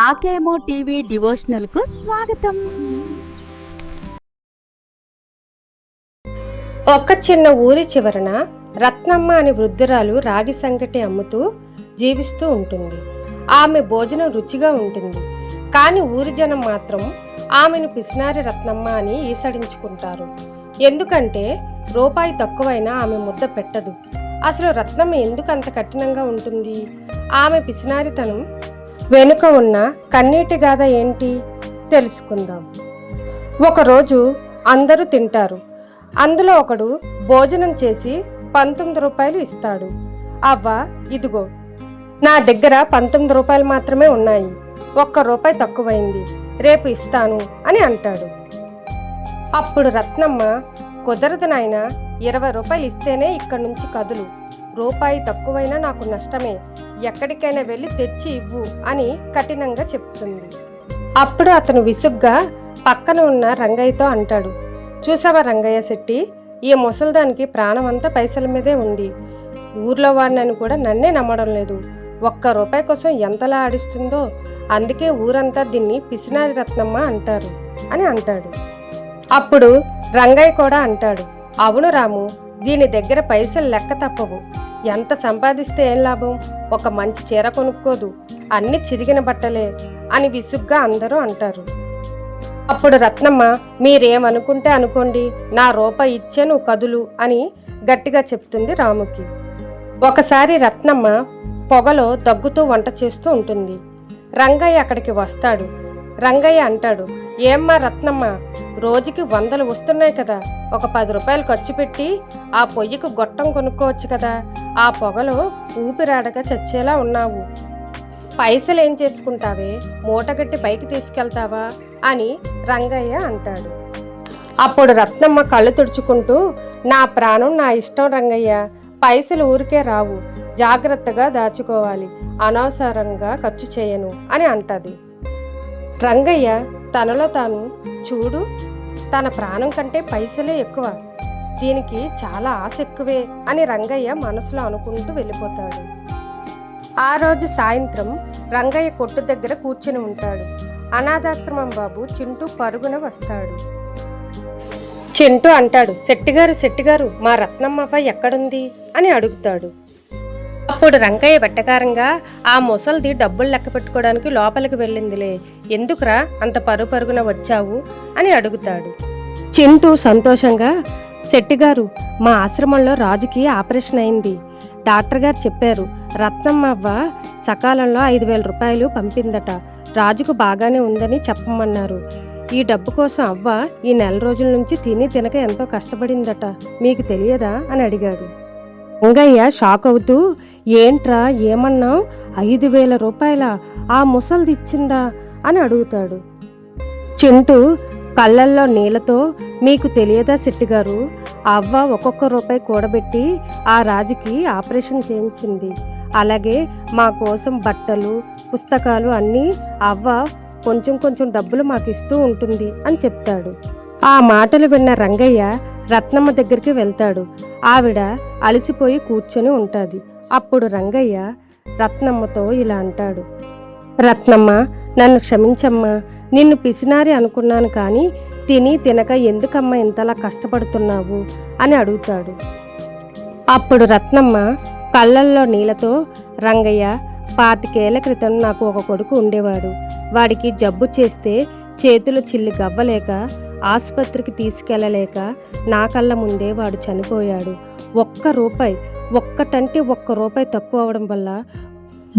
ఆకేమో TV డివోషనల్కు స్వాగతం. ఒక చిన్న ఊరి చివరన రత్నమ్మ అనే వృద్ధురాలు రాగి సంగటి అమ్ముతూ జీవిస్తూ ఉంటుంది. ఆమె భోజనం రుచిగా ఉంటుంది. కానీ ఊరి జనం మాత్రం ఆమెను పిసినారి రత్నమ్మ అని ఈసడించుకుంటారు. ఎందుకంటే రూపాయి తక్కువైనా ఆమె ముద్ద పెట్టదు. అసలు రత్నమ్మ ఎందుకు అంత కఠినంగా ఉంటుంది? ఆమె పిసినారితనం వెనుక ఉన్న కన్నీటి గాథ ఏంటి తెలుసుకుందాం. ఒకరోజు అందరూ తింటారు. అందులో ఒకడు భోజనం చేసి 19 రూపాయలు ఇస్తాడు. అవ్వ, ఇదిగో నా దగ్గర 19 రూపాయలు మాత్రమే ఉన్నాయి, 1 రూపాయి తక్కువైంది, రేపు ఇస్తాను అని అంటాడు. అప్పుడు రత్నమ్మ, కుదరదు నాయనా, 20 రూపాయలు ఇస్తేనే ఇక్కడి నుంచి కదులు, రూపాయి తక్కువైనా నాకు నష్టమే, ఎక్కడికైనా వెళ్ళి తెచ్చి ఇవ్వు అని కఠినంగా చెప్తుంది. అప్పుడు అతను విసుగ్గా పక్కన ఉన్న రంగయ్యతో అంటాడు, చూసావా రంగయ్య శెట్టి, ఈ ముసల్దానికి ప్రాణం అంతా పైసల మీదే ఉంది. ఊర్లో వాడినని కూడా నన్నే నమ్మడం లేదు. 1 రూపాయి కోసం ఎంతలా ఆడిస్తుందో, అందుకే ఊరంతా దీన్ని పిసినారి రత్నమ్మ అంటారు అని అంటాడు. అప్పుడు రంగయ్య కూడా అంటాడు, అవును రాము, దీని దగ్గర పైసలు లెక్క తప్పవు. ఎంత సంపాదిస్తే ఏం లాభం, ఒక మంచి చీర కొనుక్కోదు, అన్ని చిరిగిన బట్టలే అని విసుగ్గా అందరూ అంటారు. అప్పుడు రత్నమ్మ, మీరేమనుకుంటే అనుకోండి, నా రూపాయి ఇచ్చే నువ్వు కదులు అని గట్టిగా చెప్తుంది రాముకి. ఒకసారి రత్నమ్మ పొగలో దగ్గుతూ వంట చేస్తూ ఉంటుంది. రంగయ్య అక్కడికి వస్తాడు. రంగయ్య అంటాడు, ఏమ్మా రత్నమ్మ, రోజుకి 100 వస్తున్నాయి కదా, ఒక 10 రూపాయలు ఖర్చు పెట్టి ఆ పొయ్యికి గొట్టం కొనుక్కోవచ్చు కదా, ఆ పొగలో ఊపిరాడక చచ్చేలా ఉన్నావు, పైసలు ఏం చేసుకుంటావే, మూటగట్టి పైకి తీసుకెళ్తావా అని రంగయ్య అంటాడు. అప్పుడు రత్నమ్మ కళ్ళు తుడుచుకుంటూ, నా ప్రాణం నా ఇష్టం రంగయ్య, పైసలు ఊరికే రావు, జాగ్రత్తగా దాచుకోవాలి, అనవసరంగా ఖర్చు చేయను అని అంటది. రంగయ్య తనలో తాను, చూడు, తన ప్రాణం కంటే పైసలే ఎక్కువ, దీనికి చాలా ఆశ ఎక్కువే అని రంగయ్య మనసులో అనుకుంటూ వెళ్ళిపోతాడు. ఆ రోజు సాయంత్రం రంగయ్య కొట్టు దగ్గర కూర్చుని ఉంటాడు. అనాథాశ్రమం బాబు చింటూ పరుగున వస్తాడు. చింటూ అంటాడు, శెట్టిగారు, మా రత్నమ్మవ్వ ఎక్కడుంది అని అడుగుతాడు. అప్పుడు రంగయ్య వెట్టకారంగా, ఆ ముసల్ది డబ్బులు లెక్క పెట్టుకోవడానికి లోపలికి వెళ్ళిందిలే, ఎందుకురా అంత పరుగున వచ్చావు అని అడుగుతాడు. చింటూ సంతోషంగా, శెట్టిగారు, మా ఆశ్రమంలో రాజుకి ఆపరేషన్ అయింది, డాక్టర్ గారు చెప్పారు, రత్నమ్మవ్వ సకాలంలో 5,000 రూపాయలు పంపిందట, రాజుకు బాగానే ఉందని చెప్పమన్నారు. ఈ డబ్బు కోసం అవ్వ ఈ 4 రోజుల నుంచి తిని తినక ఎంతో కష్టపడిందట, మీకు తెలియదా అని అడిగాడు. రంగయ్య షాక్ అవుతూ, ఏంట్రా ఏమన్నావు, 5,000 రూపాయల ఆ ముసల్ది ఇచ్చిందా అని అడుగుతాడు. చింటూ కళ్ళల్లో నీళ్లతో, మీకు తెలియదా శెట్టిగారు, అవ్వ 1 రూపాయి కూడబెట్టి ఆ రాజుకి ఆపరేషన్ చేయించింది, అలాగే మా కోసం బట్టలు పుస్తకాలు అన్నీ అవ్వ కొంచెం డబ్బులు మాకు ఇస్తూ ఉంటుంది అని చెప్తాడు. ఆ మాటలు విన్న రంగయ్య రత్నమ్మ దగ్గరికి వెళ్తాడు. ఆవిడ అలసిపోయి కూర్చొని ఉంటుంది. అప్పుడు రంగయ్య రత్నమ్మతో ఇలా అంటాడు, రత్నమ్మ, నన్ను క్షమించమ్మా, నిన్ను పిసినారి అనుకున్నాను, కానీ తిని తినక ఎందుకమ్మా ఇంతలా కష్టపడుతున్నావు అని అడుగుతాడు. అప్పుడు రత్నమ్మ కళ్ళల్లో నీళ్లతో, రంగయ్య, 25 ఏళ్ల క్రితం నాకు ఒక కొడుకు ఉండేవాడు, వాడికి జబ్బు చేస్తే చేతులు చిల్లి గవ్వలేక ఆసుపత్రికి తీసుకెళ్ళలేక నా కళ్ళ ముందే వాడు చనిపోయాడు. 1 రూపాయి, ఒక్కటంటే 1 రూపాయి తక్కువ అవడం వల్ల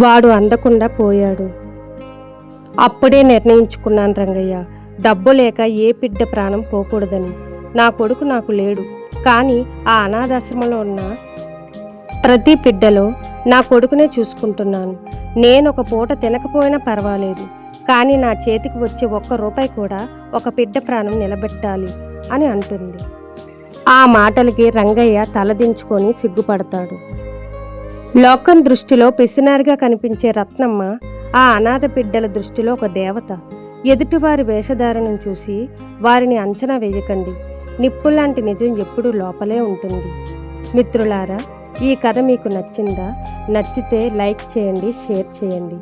వాడు అందకుండా పోయాడు. అప్పుడే నిర్ణయించుకున్నాను రంగయ్య, డబ్బు లేక ఏ బిడ్డ ప్రాణం పోకూడదని. నా కొడుకు నాకు లేడు, కానీ ఆ అనాథాశ్రమంలో ఉన్న ప్రతి బిడ్డలో నా కొడుకునే చూసుకుంటున్నాను. నేను ఒక పూట తినకపోయినా పర్వాలేదు, కానీ నా చేతికి వచ్చే 1 రూపాయి కూడా ఒక బిడ్డ ప్రాణం నిలబెట్టాలి అని అంటుంది. ఆ మాటలకి రంగయ్య తలదించుకొని సిగ్గుపడతాడు. లోకం దృష్టిలో పిసినారిగా కనిపించే రత్నమ్మ ఆ అనాథ బిడ్డల దృష్టిలో ఒక దేవత. ఎదుటివారి వేషధారణను చూసి వారిని అంచనా వేయకండి, నిప్పులాంటి నిజం ఎప్పుడూ లోపలే ఉంటుంది. మిత్రులారా, ఈ కథ మీకు నచ్చిందా? నచ్చితే లైక్ చేయండి, షేర్ చేయండి.